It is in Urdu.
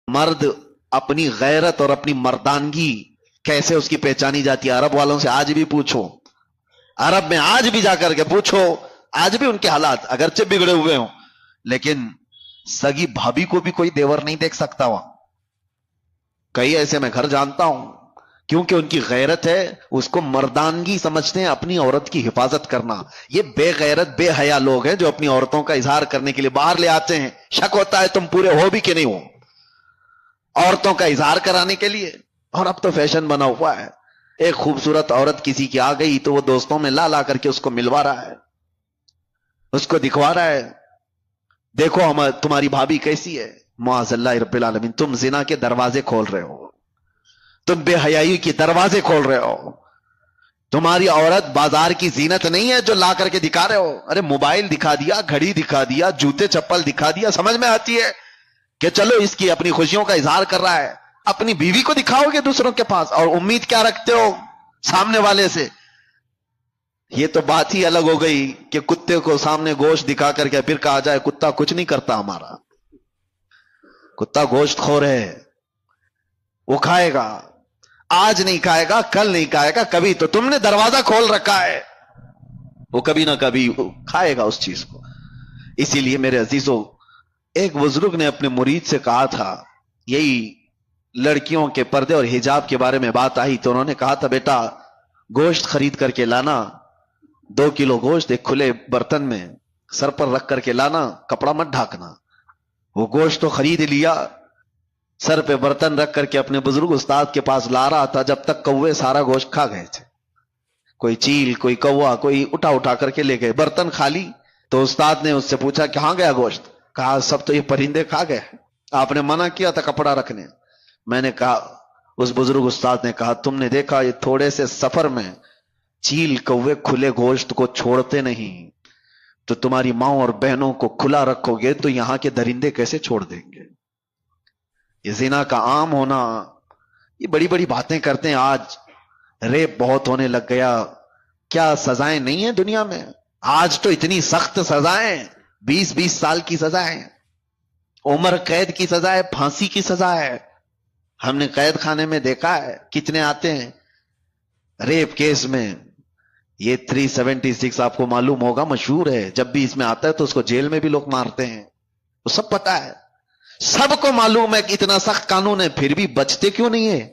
مرد اپنی غیرت اور اپنی مردانگی کیسے اس کی پہچانی جاتی ہے؟ عرب والوں سے آج بھی پوچھو، عرب میں آج بھی جا کر کے پوچھو، آج بھی ان کے حالات اگرچہ بگڑے ہوئے ہوں، لیکن سگی بھابھی کو بھی کوئی دیور نہیں دیکھ سکتا وہاں. کئی ایسے میں گھر جانتا ہوں، کیونکہ ان کی غیرت ہے، اس کو مردانگی سمجھتے ہیں، اپنی عورت کی حفاظت کرنا. یہ بے غیرت بے حیا لوگ ہیں جو اپنی عورتوں کا اظہار کرنے کے لیے باہر لے آتے ہیں. شک ہوتا ہے تم پورے ہو بھی کہ نہیں ہو، عورتوں کا اظہار کرانے کے لیے. اور اب تو فیشن بنا ہوا ہے، ایک خوبصورت عورت کسی کی آ گئی تو وہ دوستوں میں لا کر کے اس کو ملوا رہا ہے، اس کو دکھوا رہا ہے، دیکھو ہم تمہاری بھابھی کیسی ہے. معاذ اللہ رب العالمین، تم زنا کے دروازے کھول رہے ہو، تم بے حیائی کے دروازے کھول رہے ہو. تمہاری عورت بازار کی زینت نہیں ہے جو لا کر کے دکھا رہے ہو. ارے موبائل دکھا دیا، گھڑی دکھا دیا، جوتے چپل دکھا دیا، سمجھ میں آتی ہے کہ چلو اس کی اپنی خوشیوں کا اظہار کر رہا ہے. اپنی بیوی کو دکھاؤ گے دوسروں کے پاس اور امید کیا رکھتے ہو سامنے والے سے؟ یہ تو بات ہی الگ ہو گئی کہ کتے کو سامنے گوشت دکھا کر کے پھر کہا جائے کتا کچھ نہیں کرتا ہمارا. کتا گوشت خور ہے، وہ کھائے گا، آج نہیں کھائے گا، کل نہیں کھائے گا، کبھی تو تم نے دروازہ کھول رکھا ہے، وہ کبھی نہ کبھی کھائے گا اس چیز کو. اسی لیے میرے عزیزوں، ایک بزرگ نے اپنے مرید سے کہا تھا، یہی لڑکیوں کے پردے اور حجاب کے بارے میں بات آئی تو انہوں نے کہا تھا بیٹا گوشت خرید کر کے لانا، 2 کلو گوشت ایک کھلے برتن میں سر پر رکھ کر کے لانا، کپڑا مت ڈھانکنا. وہ گوشت تو خرید لیا، سر پہ برتن رکھ کر کے اپنے بزرگ استاد کے پاس لا رہا تھا، جب تک کوے سارا گوشت کھا گئے تھے. کوئی چیل، کوئی کوا، کوئی اٹھا کر کے لے گئے، برتن خالی. تو استاد نے اس سے پوچھا کہاں گیا گوشت؟ کہا سب تو یہ پرندے کھا گئے، آپ نے منع کیا تھا کپڑا رکھنے. میں نے کہا، اس بزرگ استاد نے کہا تم نے دیکھا یہ تھوڑے سے سفر میں چیل کوے کھلے گوشت کو چھوڑتے نہیں، تو تمہاری ماں اور بہنوں کو کھلا رکھو گے تو یہاں کے درندے کیسے چھوڑ دیں گے؟ یہ زنا کا عام ہونا، یہ بڑی بڑی باتیں کرتے ہیں. آج ریپ بہت ہونے لگ گیا، کیا سزائیں نہیں ہیں دنیا میں؟ آج تو اتنی سخت سزائیں، 20 سال کی سزائیں، عمر قید کی سزا ہے، پھانسی کی سزا ہے. ہم نے قید خانے میں دیکھا ہے کتنے آتے ہیں ریپ کیس میں. یہ 376 آپ کو معلوم ہوگا، مشہور ہے. جب بھی اس میں آتا ہے تو اس کو جیل میں بھی لوگ مارتے ہیں، وہ سب پتا ہے، سب کو معلوم ہے کہ اتنا سخت قانون ہے، پھر بھی بچتے کیوں نہیں ہے؟